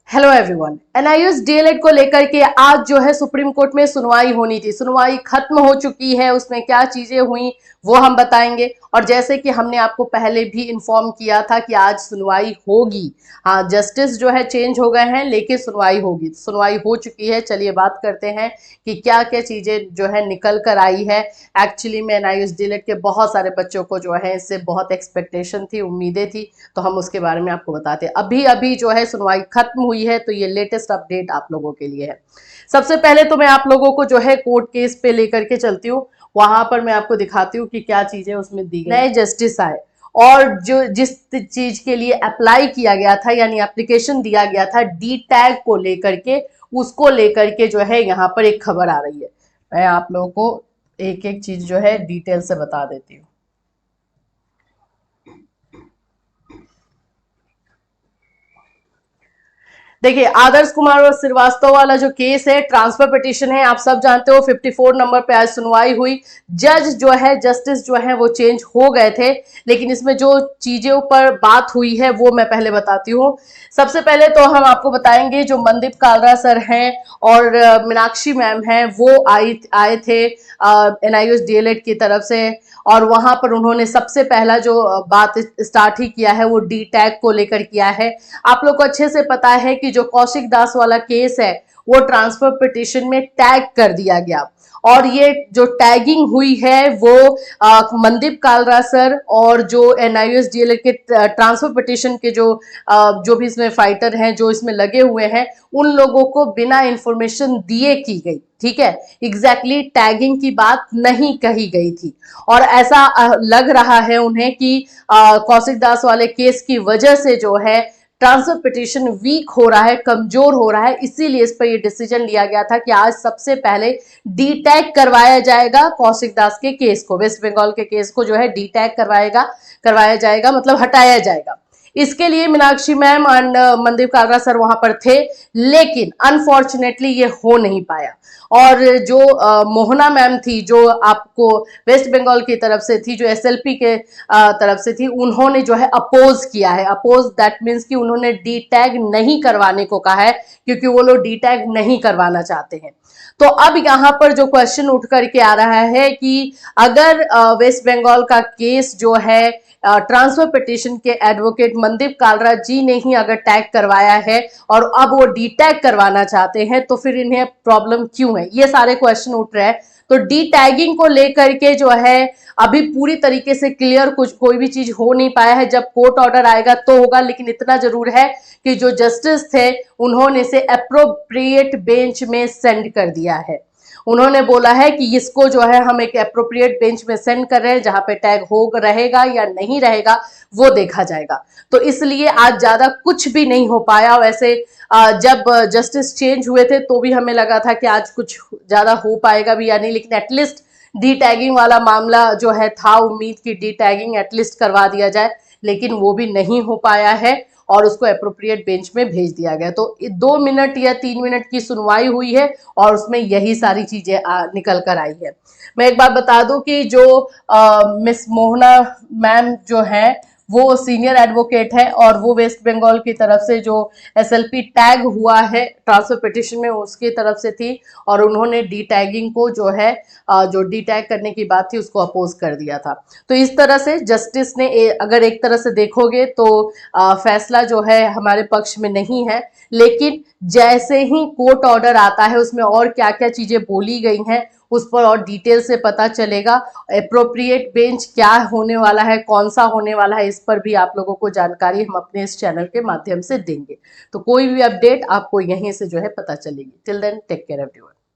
Hello everyone, NIUS DElEd को लेकर के आज जो है सुप्रीम कोर्ट में सुनवाई होनी थी। सुनवाई खत्म हो चुकी है। उसमें क्या चीजें हुई वो हम बताएंगे। और जैसे कि हमने आपको पहले भी इन्फॉर्म किया था कि आज सुनवाई होगी। हाँ, जस्टिस जो है चेंज हो गए हैं लेकिन सुनवाई होगी। सुनवाई हो चुकी है। चलिए बात करते हैं कि क्या क्या चीजें जो है निकल कर आई है। एक्चुअली में एनआईयूएस डीएलएड के बहुत सारे बच्चों को जो है इससे बहुत एक्सपेक्टेशन थी, उम्मीदें थी, तो हम उसके बारे में आपको बताते हैं। अभी अभी जो है सुनवाई खत्म हुई है, तो ये लेटेस्ट अपडेट आप लोगों के लिए है। सबसे पहले तो मैं आप लोगों को जो है कोर्ट केस पे लेकर के चलती हूँ। वहां पर मैं आपको दिखाती हूँ कि क्या चीजें उसमें दी गई। नए जस्टिस आए और जो जिस चीज के लिए अप्लाई किया गया था यानी एप्लीकेशन दिया गया था डी टैग को लेकर के, उसको लेकर के जो है यहाँ पर एक खबर आ रही है। मैं आप लोगों को एक एक चीज जो है डिटेल से बता देती हूँ। देखिए, आदर्श कुमार और श्रीवास्तव वाला जो केस है, ट्रांसफर पिटीशन है, आप सब जानते हो। 54 नंबर पे आज सुनवाई हुई। जज जो है, जस्टिस जो है वो चेंज हो गए थे, लेकिन इसमें जो चीजों पर बात हुई है वो मैं पहले बताती हूँ। सबसे पहले तो हम आपको बताएंगे जो मनदीप कालरा सर हैं और मीनाक्षी मैम हैं, वो आए थे एनआईयूएस डीएलएड की तरफ से। और वहां पर उन्होंने सबसे पहला जो बात स्टार्ट ही किया है वो डी टैग को लेकर किया है। आप लोग को अच्छे से पता है कि जो कौशिक दास वाला केस है वो ट्रांसफर पिटीशन में टैग कर दिया गया। और ये जो टैगिंग हुई है वो मनदीप कालरा सर और जो एनआईयूएस डीएलएड के ट्रांसफर पिटीशन के जो भी इसमें फाइटर हैं, जो इसमें लगे हुए हैं, उन लोगों को बिना इंफॉर्मेशन दिए की गई। ठीक है, एग्जैक्टली टैगिंग की बात नहीं कही गई थी। और ऐसा लग रहा है उन्हें कि कौशिक दास वाले केस की वजह से जो है ट्रांसफर पिटीशन वीक हो रहा है, कमजोर हो रहा है। इसीलिए इस पर यह डिसीजन लिया गया था कि आज सबसे पहले डी टैग करवाया जाएगा कौशिक दास के केस को, वेस्ट बंगाल के केस को जो है डी टैग करवाया जाएगा, मतलब हटाया जाएगा। इसके लिए Meenakshi ma'am and Mandeep Kalra sir वहां पर थे, लेकिन अनफॉर्चुनेटली ये हो नहीं पाया। और जो मोहना मैम थी, जो आपको वेस्ट बंगाल की तरफ से थी, जो एसएलपी के तरफ से थी, उन्होंने जो है अपोज किया है। अपोज दैट मीन्स कि उन्होंने डी टैग नहीं करवाने को कहा है, क्योंकि वो लोग डी टैग नहीं करवाना चाहते हैं। तो अब यहाँ पर जो क्वेश्चन उठ करके आ रहा है कि अगर वेस्ट बंगाल का केस जो है ट्रांसफर पिटीशन के एडवोकेट मनदीप कालरा जी ने ही अगर टैग करवाया है और अब वो डी टैग करवाना चाहते हैं, तो फिर इन्हें प्रॉब्लम क्यों है, ये सारे क्वेश्चन उठ रहे हैं। तो डी टैगिंग को लेकर के जो है अभी पूरी तरीके से क्लियर कोई भी चीज हो नहीं पाया है। जब कोर्ट ऑर्डर आएगा तो होगा, लेकिन इतना जरूर है कि जो जस्टिस थे उन्होंने इसे एप्रोप्रिएट बेंच में सेंड कर दिया है। उन्होंने बोला है कि इसको जो है हम एक एप्रोप्रिएट बेंच में सेंड कर रहे हैं, जहां पे टैग हो रहेगा या नहीं रहेगा वो देखा जाएगा। तो इसलिए आज ज्यादा कुछ भी नहीं हो पाया। वैसे जब जस्टिस चेंज हुए थे तो भी हमें लगा था कि आज कुछ ज्यादा हो पाएगा भी या नहीं, लेकिन एटलीस्ट डी टैगिंग वाला मामला जो है था, उम्मीद की डी टैगिंग एटलीस्ट करवा दिया जाए, लेकिन वो भी नहीं हो पाया है और उसको एप्रोप्रिएट बेंच में भेज दिया गया। तो 2 मिनट या 3 मिनट की सुनवाई हुई है और उसमें यही सारी चीजें निकल कर आई है। मैं एक बात बता दूं कि जो मिस मोहना मैम जो है वो सीनियर एडवोकेट है और वो वेस्ट बंगाल की तरफ से जो एसएलपी टैग हुआ है ट्रांसफर पिटीशन में उसकी तरफ से थी, और उन्होंने डी टैगिंग को जो है जो डी टैग करने की बात थी उसको अपोज कर दिया था। तो इस तरह से जस्टिस ने अगर एक तरह से देखोगे तो फैसला जो है हमारे पक्ष में नहीं है, लेकिन जैसे ही कोर्ट ऑर्डर आता है उसमें और क्या क्या चीजें बोली गई हैं उस पर और डिटेल से पता चलेगा। एप्रोप्रिएट बेंच क्या होने वाला है, कौन सा होने वाला है, इस पर भी आप लोगों को जानकारी हम अपने इस चैनल के माध्यम से देंगे। तो कोई भी अपडेट आपको यहीं से जो है पता चलेगी। Till then take care everyone.